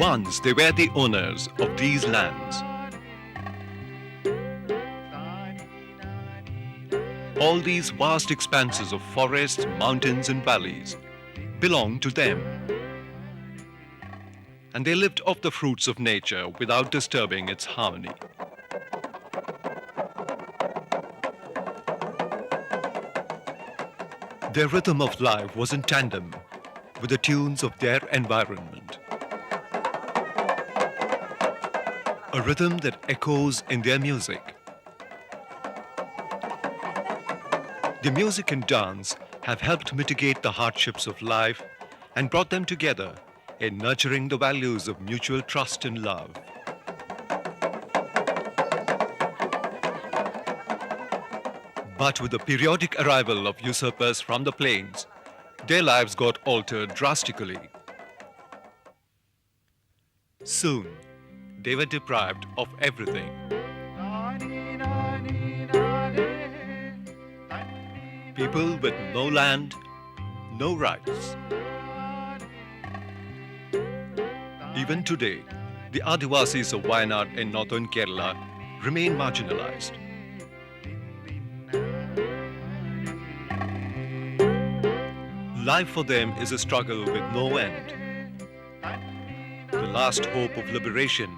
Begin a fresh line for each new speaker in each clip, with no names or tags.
Once they were the owners of these lands. All these vast expanses of forests, mountains and valleys belonged to them. And they lived off the fruits of nature without disturbing its harmony. Their rhythm of life was in tandem with the tunes of their environment. A rhythm that echoes in their music. The music and dance have helped mitigate the hardships of life and brought them together in nurturing the values of mutual trust and love. But with the periodic arrival of usurpers from the plains, their lives got altered drastically. Soon, they were deprived of everything. People with no land, no rights. Even today, the Adivasis of Wayanad in northern Kerala remain marginalized. Life for them is a struggle with no end. The last hope of liberation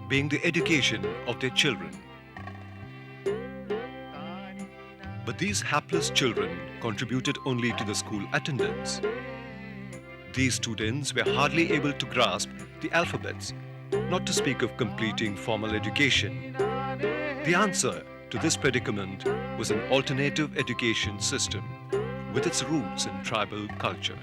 being the education of their children. But these hapless children contributed only to the school attendance. These students were hardly able to grasp the alphabets, not to speak of completing formal education. The answer to this predicament was an alternative education system with its roots in tribal culture.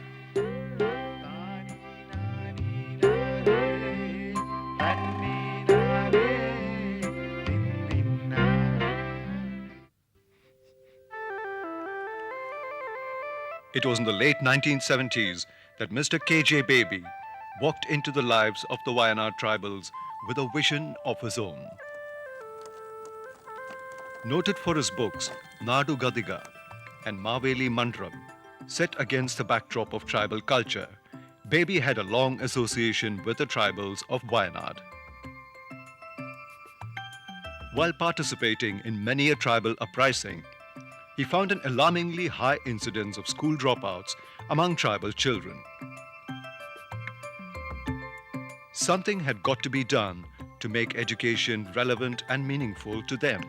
It was in the late 1970s that Mr. K.J. Baby walked into the lives of the Wayanad tribals with a vision of his own. Noted for his books, Nadu Gadiga and Maveli Mandram, set against the backdrop of tribal culture, Baby had a long association with the tribals of Wayanad. While participating in many a tribal uprising, he found an alarmingly high incidence of school dropouts among tribal children. Something had got to be done to make education relevant and meaningful to them.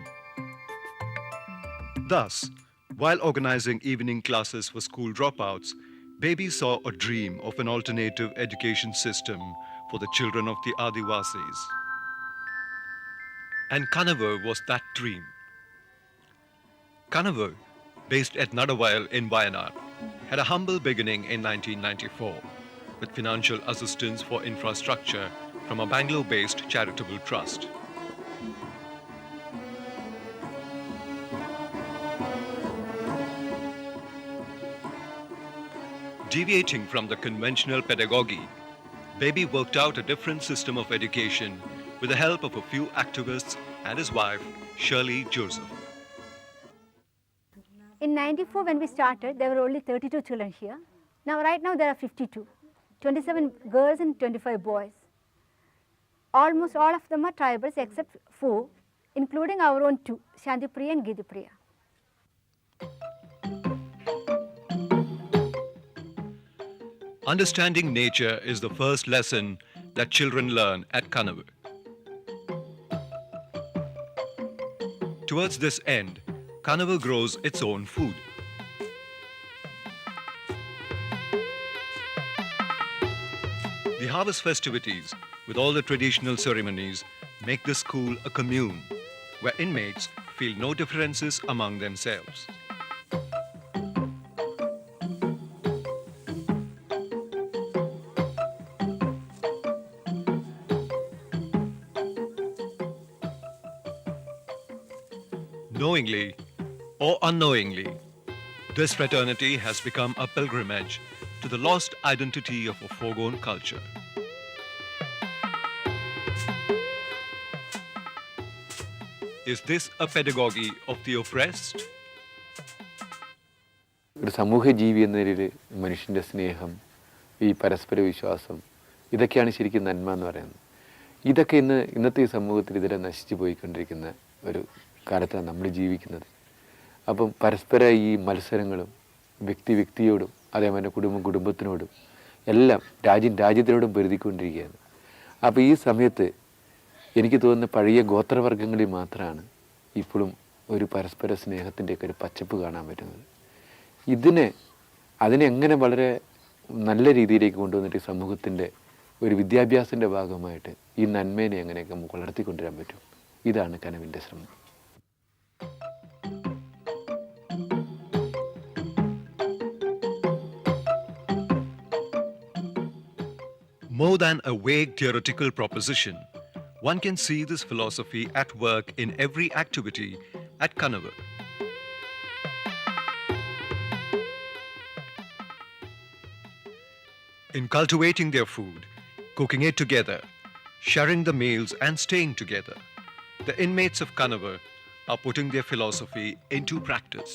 Thus, while organizing evening classes for school dropouts, Baby saw a dream of an alternative education system for the children of the Adivasis. And Kanavu was that dream. Kanavu, based at Nadavayal in Wayanad, had a humble beginning in 1994 with financial assistance for infrastructure from a Bangalore-based charitable trust. Deviating from the conventional pedagogy, Baby worked out a different system of education with the help of a few activists and his wife, Shirley Joseph.
In 94 when we started, there were only 32 children here. Right now there are 52, 27 girls and 25 boys. Almost all of them are tribals except 4, including our own 2, Shantipriya and Gidipriya.
Understanding nature is the first lesson that children learn at Kanavu. Towards this end, Kanavu grows its own food. The harvest festivities, with all the traditional ceremonies, make the school a commune where inmates feel no differences among themselves. Knowingly or unknowingly, this fraternity has become a pilgrimage to the lost identity of a foregone culture. Is this a pedagogy of the oppressed?
ഒരു സമൂഹ ജീവി എന്ന നിലയിൽ മനുഷ്യൻ്റെ സ്നേഹം, ഈ പരസ്പര വിശ്വാസം, ഇതൊക്കെയാണ് ശരിക്കും നന്മ എന്ന് പറയുന്നത്. ഇതൊക്കെ ഇന്നത്തെ ഈ സമൂഹത്തിൽ ഇതിലെ നശിച്ചു പോയിക്കൊണ്ടിരിക്കുന്ന ഒരു കാലത്താണ് നമ്മൾ ജീവിക്കുന്നത്. അപ്പം പരസ്പര ഈ മത്സരങ്ങളും വ്യക്തിയോടും അതേപോലെ കുടുംബത്തിനോടും എല്ലാം രാജ്യത്തിനോടും പൊരുതിക്കൊണ്ടിരിക്കുകയാണ്. അപ്പോൾ ഈ സമയത്ത് എനിക്ക് തോന്നുന്ന പഴയ ഗോത്രവർഗ്ഗങ്ങളിൽ മാത്രമാണ് ഇപ്പോഴും ഒരു പരസ്പര സ്നേഹത്തിൻ്റെയൊക്കെ ഒരു പച്ചപ്പ് കാണാൻ പറ്റുന്നത്. അതിനെ എങ്ങനെ വളരെ നല്ല രീതിയിലേക്ക് കൊണ്ടുവന്നിട്ട് ഈ സമൂഹത്തിൻ്റെ ഒരു വിദ്യാഭ്യാസത്തിൻ്റെ ഭാഗമായിട്ട് ഈ നന്മേനെ എങ്ങനെയൊക്കെ നമുക്ക് വളർത്തിക്കൊണ്ടുവരാൻ പറ്റും, ഇതാണ് കനവിൻ്റെ ശ്രമം.
More than a vague theoretical proposition, one can see this philosophy at work in every activity at Kanavu. In cultivating their food, cooking it together, sharing the meals and staying together, the inmates of Kanavu are putting their philosophy into practice.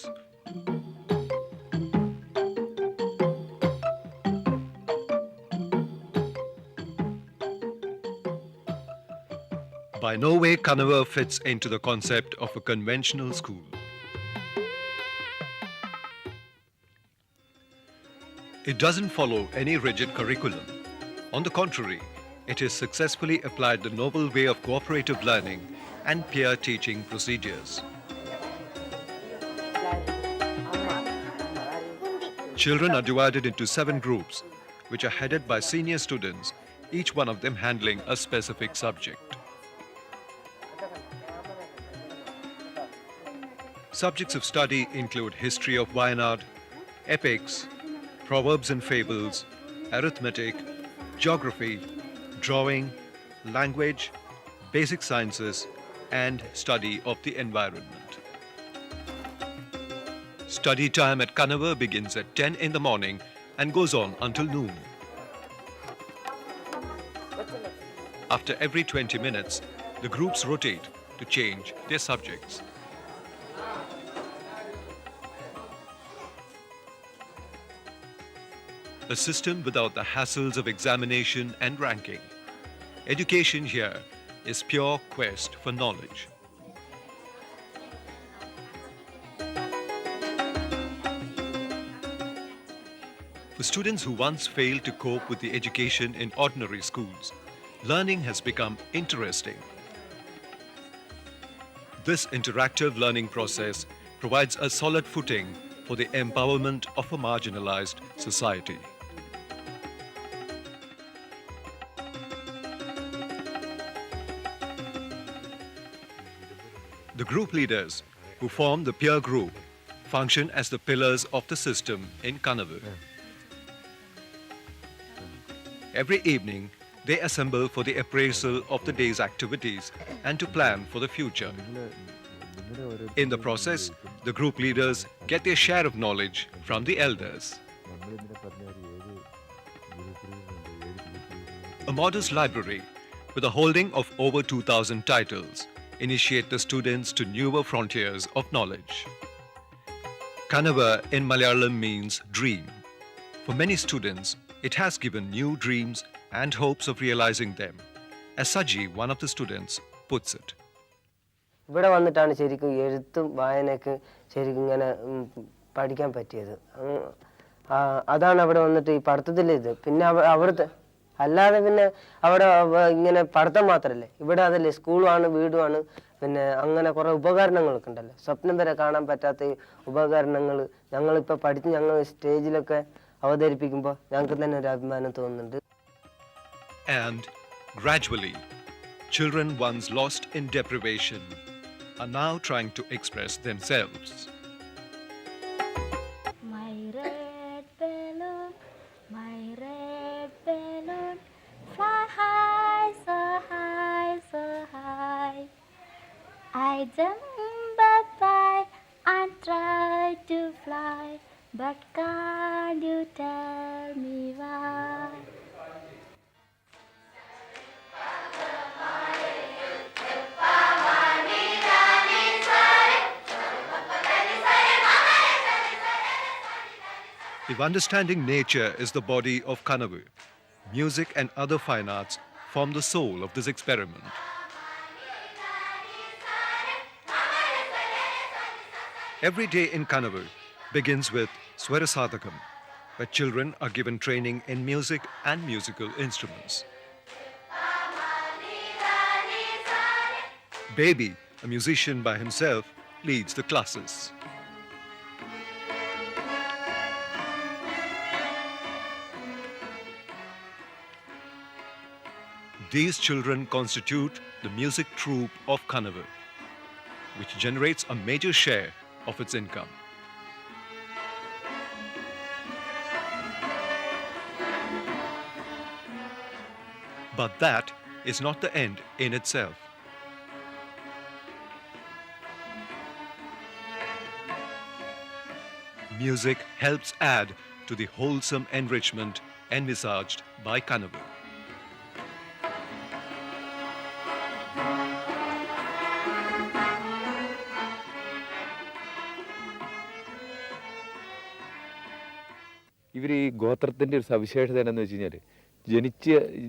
By no way Kanavu fits into the concept of a conventional school. It doesn't follow any rigid curriculum. On the contrary, it has successfully applied the noble way of cooperative learning and peer teaching procedures. Children are divided into 7 groups, which are headed by senior students, each one of them handling a specific subject. Subjects of study include history of Wayanad, epics, proverbs and fables, arithmetic, geography, drawing, language, basic sciences, and study of the environment. Study time at Kanavu begins at 10 in the morning and goes on until noon. After every 20 minutes, the groups rotate to change their subjects. A system without the hassles of examination and ranking. Education here is pure quest for knowledge. For students who once failed to cope with the education in ordinary schools, learning has become interesting. This interactive learning process provides a solid footing for the empowerment of a marginalized society. The group leaders, who form the peer group, function as the pillars of the system in Kanavu. Every evening, they assemble for the appraisal of the day's activities and to plan for the future. In the process, the group leaders get their share of knowledge from the elders. A modest library with a holding of over 2,000 titles initiate the students to newer frontiers of knowledge. Kanavu in Malayalam means dream. For many students, it has given new dreams and hopes of realizing them, as Saji, one of the students, puts it.
ഇവിടെ വന്നിട്ടാണ് ശരിക്കും എഴുത്തും വായനയൊക്കെ ശരിക്കും ഇങ്ങനെ പഠിക്കാൻ പറ്റിയത്. അതാണ് അവിടെ വന്നിട്ട് ഈ പഠിത്തത്തിലെ ഇത്. പിന്നെ അവിടുത്തെ അല്ലാതെ പിന്നെ അവിടെ ഇങ്ങനെ പഠിത്തം മാത്രമല്ലേ, ഇവിടെ അതല്ലേ സ്കൂളുമാണ് വീടുമാണ്, പിന്നെ അങ്ങനെ കുറേ ഉപകരണങ്ങളൊക്കെ ഉണ്ടല്ലോ, സ്വപ്നം വരെ കാണാൻ പറ്റാത്ത ഉപകരണങ്ങൾ ഞങ്ങളിപ്പോൾ പഠിച്ച് ഞങ്ങൾ സ്റ്റേജിലൊക്കെ അവതരിപ്പിക്കുമ്പോൾ ഞങ്ങൾക്ക് തന്നെ ഒരു അഭിമാനം തോന്നുന്നുണ്ട്.
And gradually, children once lost in deprivation are now trying to express themselves.
My red balloon, fly high, so high, so high. I jump up high and try to fly, but can't you tell me why?
If understanding nature is the body of Kanavu, Music and other fine arts form the soul of this experiment. Every day in Kanavu begins with Swarasadhakam, where children are given training in music and musical instruments. Baby, a musician by himself, leads the classes. These children constitute the music troupe of Kanavu, which generates a major share of its income. But that is not the end in itself. Music helps add to the wholesome enrichment envisaged by Kanavu.
ഇവർ ഈ ഗോത്രത്തിൻ്റെ ഒരു സവിശേഷത എന്താണെന്ന് വെച്ച് കഴിഞ്ഞാൽ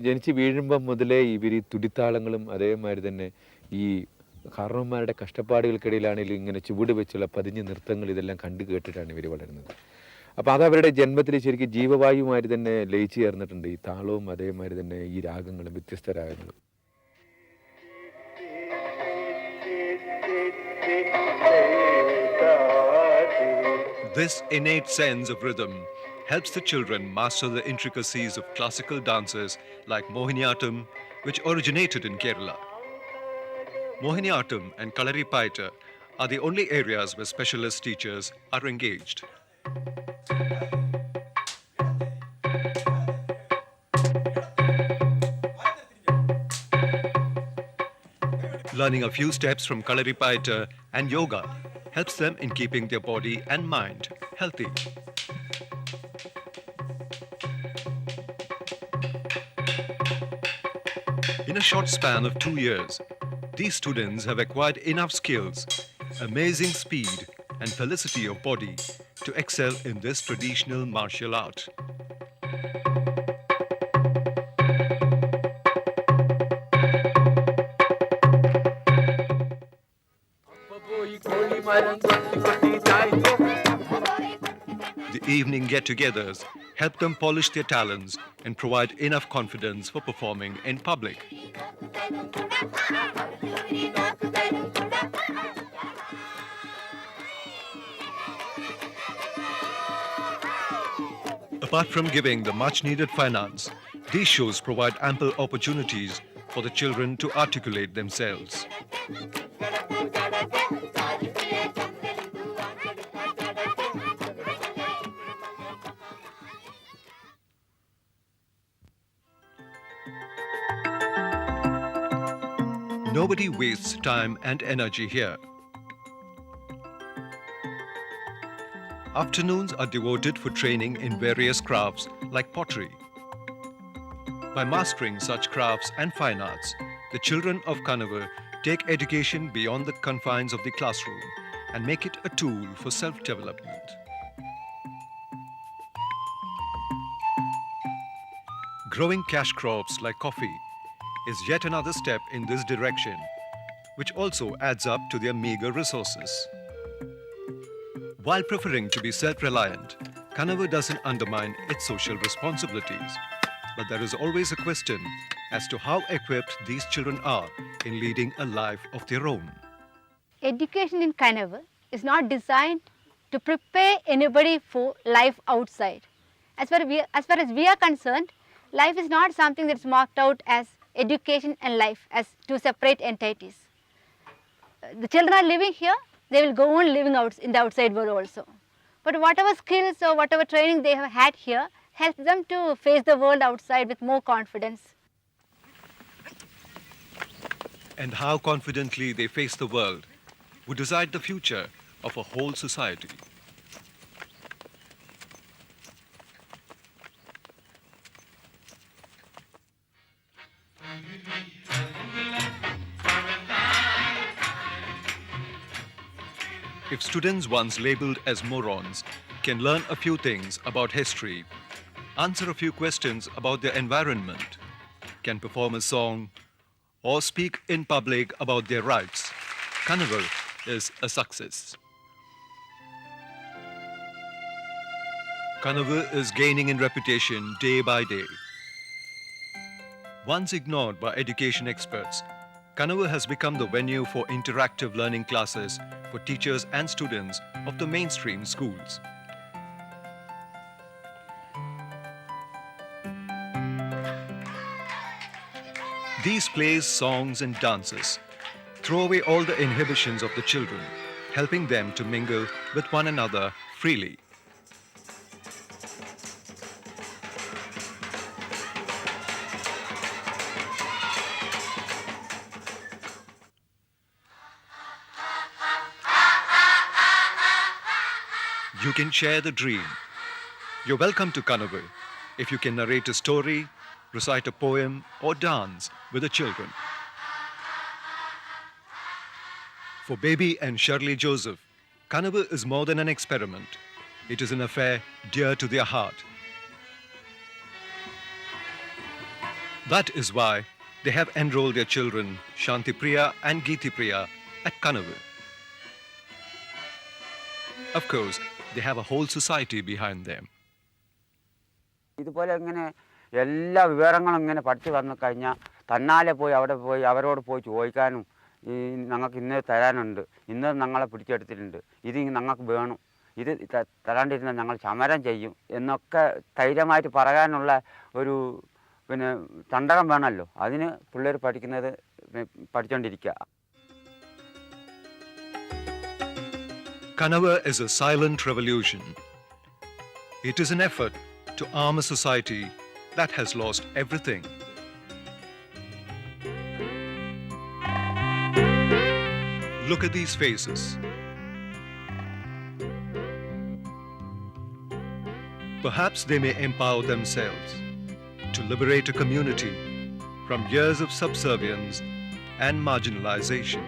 ജനിച്ച് വീഴുമ്പം മുതലേ ഇവർ തുടിത്താളങ്ങളും അതേമാതിരി തന്നെ ഈ കാരണവന്മാരുടെ കഷ്ടപ്പാടുകൾക്കിടയിലാണെങ്കിലും ഇങ്ങനെ ചുവട് വെച്ചുള്ള പതിഞ്ഞ നൃത്തങ്ങൾ ഇതെല്ലാം കണ്ടു കേട്ടിട്ടാണ് ഇവർ വളരുന്നത്. അപ്പോൾ അത് അവരുടെ ജന്മത്തിൽ ശരിക്കും ജീവവായുമായിട്ട് തന്നെ ലയിച്ചു ചേർന്നിട്ടുണ്ട്. ഈ താളവും അതേമാതിരി തന്നെ ഈ രാഗങ്ങളും വ്യത്യസ്ത രാഗങ്ങളും.
This innate sense of rhythm helps the children master the intricacies of classical dances like Mohiniyattam, which originated in Kerala. Mohiniyattam and Kalaripaita are the only areas where specialist teachers are engaged. Learning a few steps from Kalaripaita and yoga helps them in keeping their body and mind healthy. In a short span of 2 years, these students have acquired enough skills, amazing speed, and felicity of body to excel in this traditional martial art. The evening get-togethers help them polish their talents and provide enough confidence for performing in public. Apart from giving the much-needed finance, these shows provide ample opportunities for the children to articulate themselves. Nobody wastes time and energy here. Afternoons are devoted for training in various crafts like pottery. By mastering such crafts and fine arts, the children of Kanavu take education beyond the confines of the classroom and make it a tool for self-development. Growing cash crops like coffee is yet another step in this direction, which also adds up to their meager resources. While preferring to be self-reliant, Kanavu doesn't undermine its social responsibilities, but there is always a question as to how equipped these children are in leading a life of their own.
Education in Kanavu is not designed to prepare anybody for life outside. As far as we are concerned, life is not something that's marked out as education and life as two separate entities. The children are living here, they will go on living out in the outside world also. But whatever skills or whatever training they have had here helps them to face the world outside with more confidence.
And how confidently they face the world would decide the future of a whole society. If students once labeled as morons can learn a few things about history, answer a few questions about their environment, can perform a song, or speak in public about their rights, Kanavu is a success. Kanavu is gaining in reputation day by day. Once ignored by education experts, Kanavu has become the venue for interactive learning classes for teachers and students of the mainstream schools. These plays, songs, and dances throw away all the inhibitions of the children, helping them to mingle with one another freely. You can share the dream. You're welcome to Kanavu if you can narrate a story, recite a poem, or dance with the children. For Baby and Shirley Joseph, Kanavu is more than an experiment. It is an affair dear to their heart. That is why they have enrolled their children, Shantipriya and Geetipriya, at Kanavu. Of course, they have a whole society behind them.
ഇതുപോലെ ഇങ്ങനെ എല്ലാ വിവരങ്ങളും ഇങ്ങനെ പഠിച്ചു വന്നു കഴിഞ്ഞാൽ തന്നാലെ പോയി അവിടെ പോയി അവരോട് പോയി ചോദിക്കാനും ഈ ഞങ്ങൾക്ക് ഇന്നത് തരാനുണ്ട് ഇന്നത് ഞങ്ങളെ പിടിച്ചെടുത്തിട്ടുണ്ട് ഇത് ഞങ്ങൾക്ക് വേണം ഇത് തരാണ്ടിരുന്നാൽ ഞങ്ങൾ സമരം ചെയ്യും എന്നൊക്കെ ധൈര്യമായിട്ട് പറയാനുള്ള ഒരു പിന്നെ തണ്ടകം വേണമല്ലോ അതിന് പിള്ളേർ പഠിച്ചുകൊണ്ടിരിക്കുക.
Kanavu is a silent revolution. It is an effort to arm a society that has lost everything. Look at these faces. Perhaps they may empower themselves to liberate a community from years of subservience and marginalization.